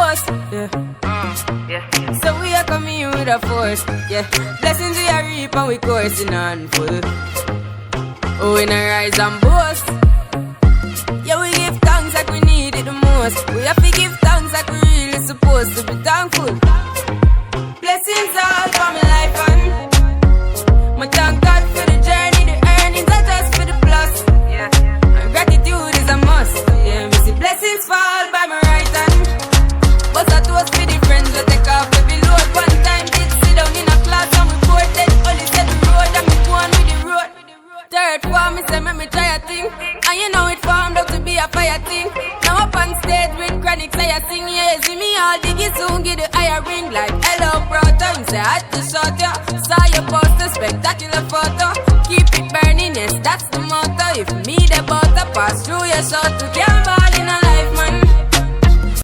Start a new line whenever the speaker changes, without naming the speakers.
boast, yeah. So we are coming with a force, yeah. Blessings we are reap and we coursing on full. Oh, we not rise and boast. Yeah, we give thanks like we need it the most. We have to give thanks like we really supposed to be thankful. Blessings all for my life and my thank God for the journey, the earnings are just for the plus. Yeah, and gratitude is a must. Yeah, we see blessings fall by my right hand. But I toast for the friends we take off every load. One time did sit down in a class and we bored dead. Only set the road and me go on with the road. Third form, me say me try a thing. And you know it formed up to be a fire thing. Now up on stage with chronic say I sing. Yeah, see me all diggy soon get the higher ring. Like hello brother, you say I had to shot ya. Saw your poster, spectacular photo. Keep it burning, yes that's the motto. If me the butter pass through your shot to canvas.